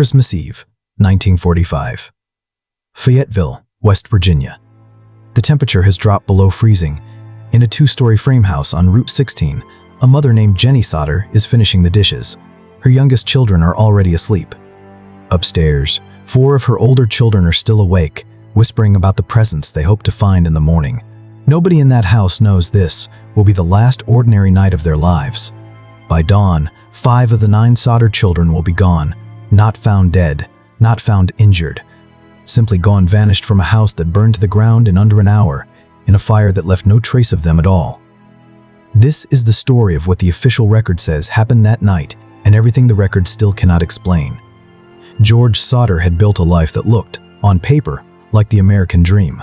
Christmas Eve, 1945. Fayetteville, West Virginia. The temperature has dropped below freezing. In a two-story frame house on Route 16, a mother named Jennie Sodder is finishing the dishes. Her youngest children are already asleep. Upstairs, 4 of her older children are still awake, whispering about the presents they hope to find in the morning. Nobody in that house knows this will be the last ordinary night of their lives. By dawn, 5 of the 9 Sodder children will be gone, not found dead, not found injured. Simply gone, vanished from a house that burned to the ground in under an hour, in a fire that left no trace of them at all. This is the story of what the official record says happened that night, and everything the record still cannot explain. George Sodder had built a life that looked, on paper, like the American dream.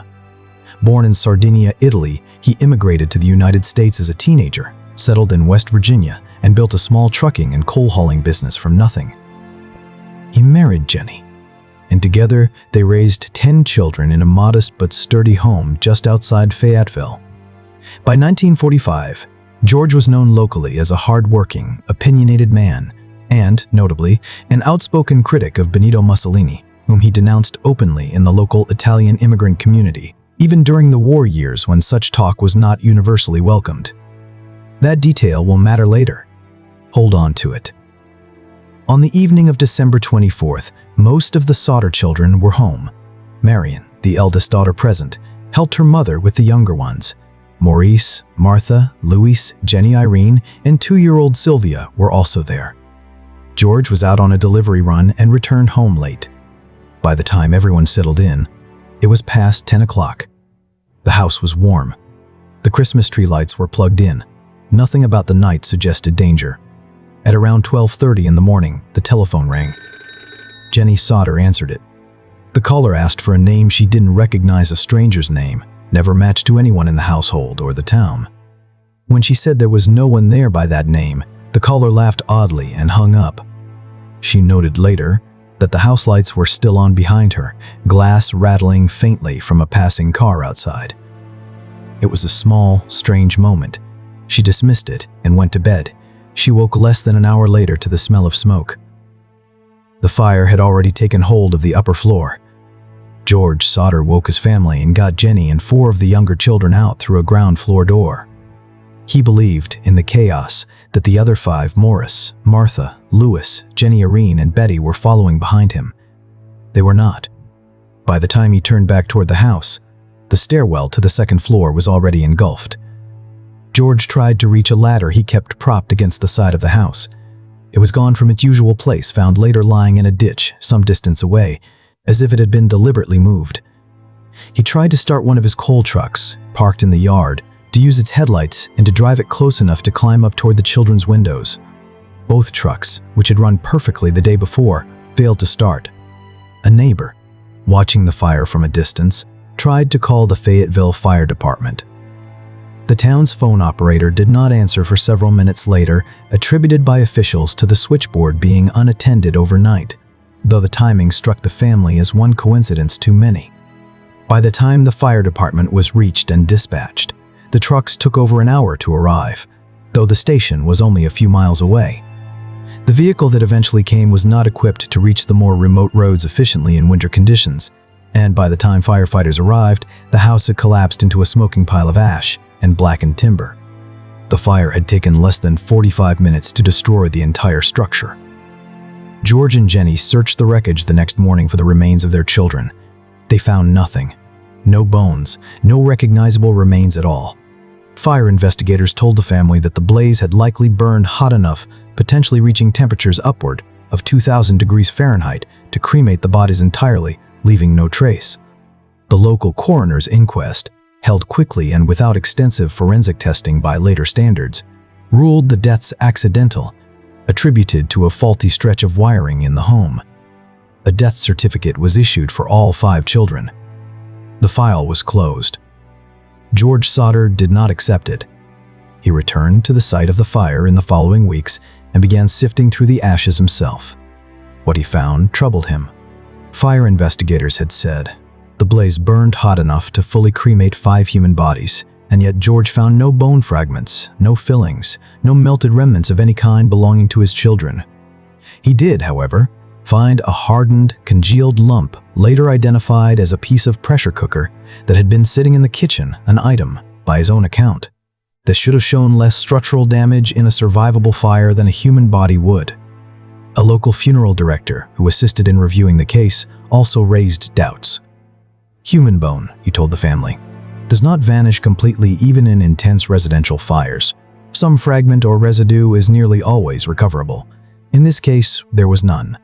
Born in Sardinia, Italy, he immigrated to the United States as a teenager, settled in West Virginia, and built a small trucking and coal hauling business from nothing. He married Jennie, and together they raised 10 children in a modest but sturdy home just outside Fayetteville. By 1945, George was known locally as a hard-working, opinionated man, and, notably, an outspoken critic of Benito Mussolini, whom he denounced openly in the local Italian immigrant community, even during the war years when such talk was not universally welcomed. That detail will matter later. Hold on to it. On the evening of December 24th, most of the Sodder children were home. Marion, the eldest daughter present, helped her mother with the younger ones. Maurice, Martha, Louis, Jennie Irene, and 2-year-old Sylvia were also there. George was out on a delivery run and returned home late. By the time everyone settled in, it was past 10 o'clock. The house was warm. The Christmas tree lights were plugged in. Nothing about the night suggested danger. At around 12:30 in the morning, the telephone rang. Jennie Sodder answered it. The caller asked for a name she didn't recognize, a stranger's name, never matched to anyone in the household or the town. When she said there was no one there by that name, the caller laughed oddly and hung up. She noted later that the house lights were still on behind her, glass rattling faintly from a passing car outside. It was a small, strange moment. She dismissed it and went to bed. She woke less than an hour later to the smell of smoke. The fire had already taken hold of the upper floor. George Sodder woke his family and got Jennie and 4 of the younger children out through a ground floor door. He believed, in the chaos, that the other 5, Maurice, Martha, Louis, Jennie Irene, and Betty, were following behind him. They were not. By the time he turned back toward the house, the stairwell to the second floor was already engulfed. George tried to reach a ladder he kept propped against the side of the house. It was gone from its usual place, found later lying in a ditch some distance away, as if it had been deliberately moved. He tried to start one of his coal trucks, parked in the yard, to use its headlights and to drive it close enough to climb up toward the children's windows. Both trucks, which had run perfectly the day before, failed to start. A neighbor, watching the fire from a distance, tried to call the Fayetteville Fire Department. The town's phone operator did not answer for several minutes later, attributed by officials to the switchboard being unattended overnight, though the timing struck the family as one coincidence too many. By the time the fire department was reached and dispatched, the trucks took over an hour to arrive, though the station was only a few miles away. The vehicle that eventually came was not equipped to reach the more remote roads efficiently in winter conditions, and by the time firefighters arrived, the house had collapsed into a smoking pile of ash and blackened timber. The fire had taken less than 45 minutes to destroy the entire structure. George and Jennie searched the wreckage the next morning for the remains of their children. They found nothing. No bones, no recognizable remains at all. Fire investigators told the family that the blaze had likely burned hot enough, potentially reaching temperatures upward of 2,000 degrees Fahrenheit, to cremate the bodies entirely, leaving no trace. The local coroner's inquest, held quickly and without extensive forensic testing by later standards, ruled the deaths accidental, attributed to a faulty stretch of wiring in the home. A death certificate was issued for all 5 children. The file was closed. George Sodder did not accept it. He returned to the site of the fire in the following weeks and began sifting through the ashes himself. What he found troubled him. Fire investigators had said the blaze burned hot enough to fully cremate 5 human bodies, and yet George found no bone fragments, no fillings, no melted remnants of any kind belonging to his children. He did, however, find a hardened, congealed lump later identified as a piece of pressure cooker that had been sitting in the kitchen, an item, by his own account, that should have shown less structural damage in a survivable fire than a human body would. A local funeral director who assisted in reviewing the case also raised doubts. Human bone, he told the family, does not vanish completely even in intense residential fires. Some fragment or residue is nearly always recoverable. In this case, there was none.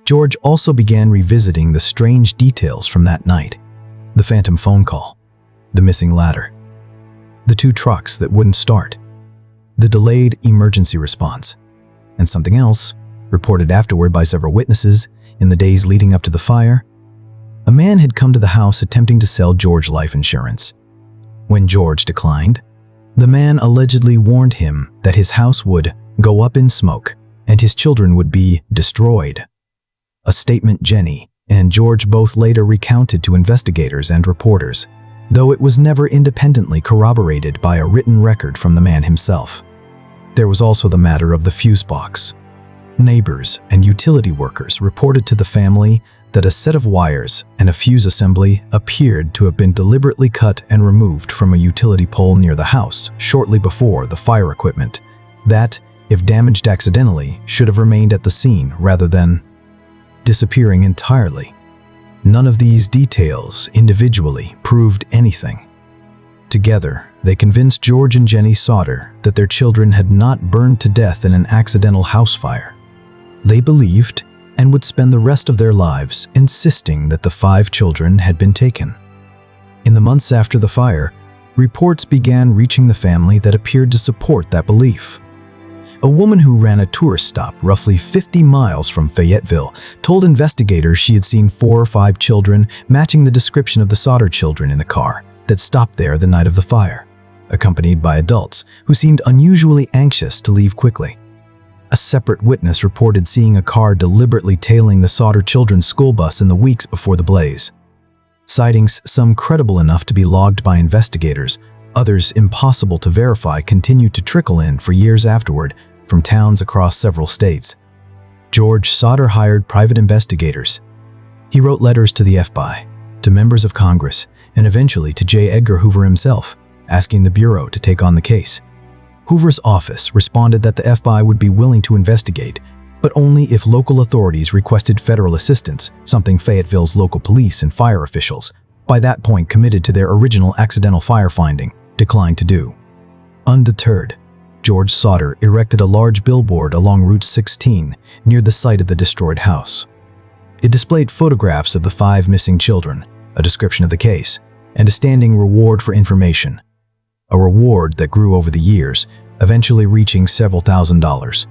George also began revisiting the strange details from that night. The phantom phone call, the missing ladder, the 2 trucks that wouldn't start, the delayed emergency response, and something else, reported afterward by several witnesses in the days leading up to the fire. A man had come to the house attempting to sell George life insurance. When George declined, the man allegedly warned him that his house would go up in smoke and his children would be destroyed. A statement Jennie and George both later recounted to investigators and reporters, though it was never independently corroborated by a written record from the man himself. There was also the matter of the fuse box. Neighbors and utility workers reported to the family that a set of wires and a fuse assembly appeared to have been deliberately cut and removed from a utility pole near the house shortly before the fire equipment, that, if damaged accidentally, should have remained at the scene rather than disappearing entirely. None of these details individually proved anything. Together, they convinced George and Jennie Sodder that their children had not burned to death in an accidental house fire. They believed and would spend the rest of their lives insisting that the 5 children had been taken. In the months after the fire, reports began reaching the family that appeared to support that belief. A woman who ran a tourist stop roughly 50 miles from Fayetteville told investigators she had seen 4 or 5 children matching the description of the Sodder children in the car that stopped there the night of the fire, accompanied by adults who seemed unusually anxious to leave quickly. A separate witness reported seeing a car deliberately tailing the Sodder children's school bus in the weeks before the blaze. Sightings, some credible enough to be logged by investigators, others impossible to verify, continued to trickle in for years afterward from towns across several states. George Sodder hired private investigators. He wrote letters to the FBI, to members of Congress, and eventually to J. Edgar Hoover himself, asking the Bureau to take on the case. Hoover's office responded that the FBI would be willing to investigate, but only if local authorities requested federal assistance, something Fayetteville's local police and fire officials, by that point committed to their original accidental firefighting, declined to do. Undeterred, George Sodder erected a large billboard along Route 16 near the site of the destroyed house. It displayed photographs of the 5 missing children, a description of the case, and a standing reward for information. A reward that grew over the years, eventually reaching several $1,000s.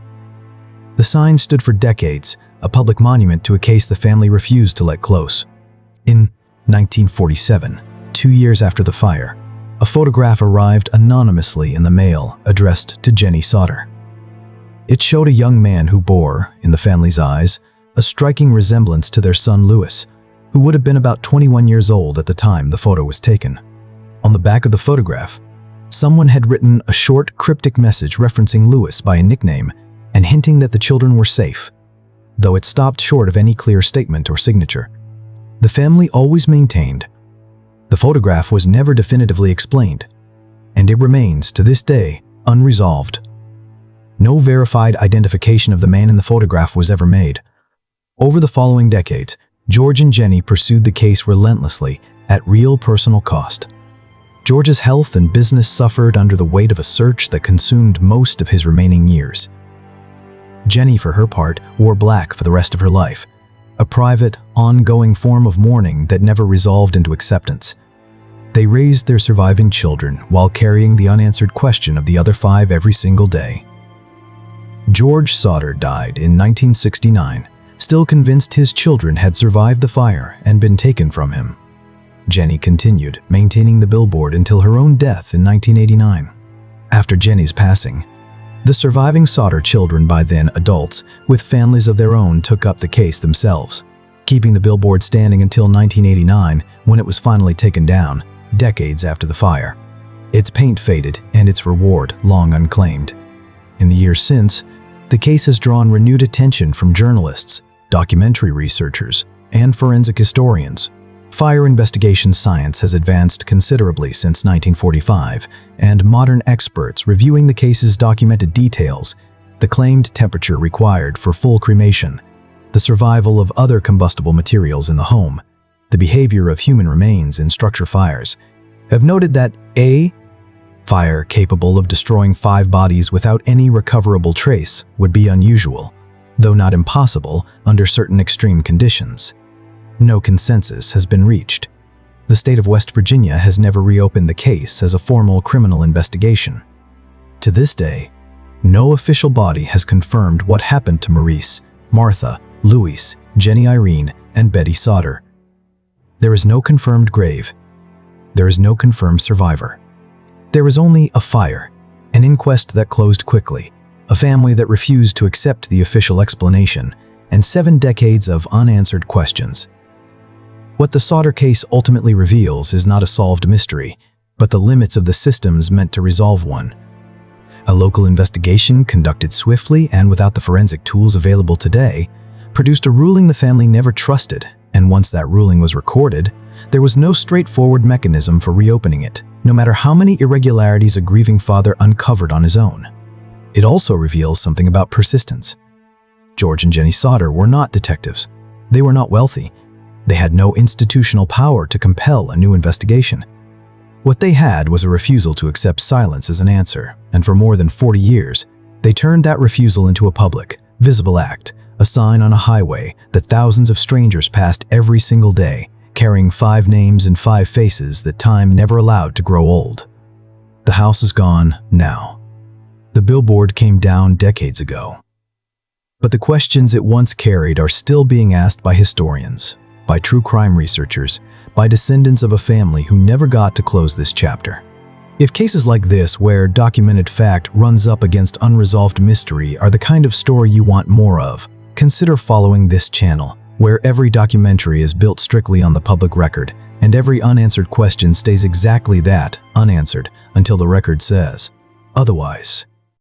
The sign stood for decades, a public monument to a case the family refused to let close. In 1947, 2 years after the fire, a photograph arrived anonymously in the mail addressed to Jennie Sodder. It showed a young man who bore, in the family's eyes, a striking resemblance to their son Louis, who would have been about 21 years old at the time the photo was taken. On the back of the photograph, someone had written a short, cryptic message referencing Louis by a nickname and hinting that the children were safe, though it stopped short of any clear statement or signature. The family always maintained the photograph was never definitively explained, and it remains, to this day, unresolved. No verified identification of the man in the photograph was ever made. Over the following decades, George and Jennie pursued the case relentlessly at real personal cost. George's health and business suffered under the weight of a search that consumed most of his remaining years. Jennie, for her part, wore black for the rest of her life, a private, ongoing form of mourning that never resolved into acceptance. They raised their surviving children while carrying the unanswered question of the other 5 every single day. George Sodder died in 1969, still convinced his children had survived the fire and been taken from him. Jennie continued, maintaining the billboard until her own death in 1989. After Jennie's passing, the surviving Sodder children, by then adults, with families of their own, took up the case themselves, keeping the billboard standing until 1989, when it was finally taken down, decades after the fire. Its paint faded and its reward long unclaimed. In the years since, the case has drawn renewed attention from journalists, documentary researchers, and forensic historians. Fire investigation science has advanced considerably since 1945, and modern experts reviewing the case's documented details, the claimed temperature required for full cremation, the survival of other combustible materials in the home, the behavior of human remains in structure fires, have noted that a fire capable of destroying 5 bodies without any recoverable trace would be unusual, though not impossible under certain extreme conditions. No consensus has been reached. The state of West Virginia has never reopened the case as a formal criminal investigation. To this day, no official body has confirmed what happened to Maurice, Martha, Louise, Jennie Irene, and Betty Sodder. There is no confirmed grave. There is no confirmed survivor. There is only a fire, an inquest that closed quickly, a family that refused to accept the official explanation, and 7 decades of unanswered questions. What the Sodder case ultimately reveals is not a solved mystery, but the limits of the systems meant to resolve one. A local investigation conducted swiftly and without the forensic tools available today produced a ruling the family never trusted, and once that ruling was recorded, there was no straightforward mechanism for reopening it, no matter how many irregularities a grieving father uncovered on his own. It also reveals something about persistence. George and Jennie Sodder were not detectives. They were not wealthy. They had no institutional power to compel a new investigation. What they had was a refusal to accept silence as an answer, and for more than 40 years, they turned that refusal into a public, visible act, a sign on a highway that thousands of strangers passed every single day, carrying 5 names and 5 faces that time never allowed to grow old. The house is gone now. The billboard came down decades ago. But the questions it once carried are still being asked by historians, by true crime researchers, by descendants of a family who never got to close this chapter. If cases like this, where documented fact runs up against unresolved mystery, are the kind of story you want more of, consider following this channel, where every documentary is built strictly on the public record, and every unanswered question stays exactly that, unanswered, until the record says otherwise.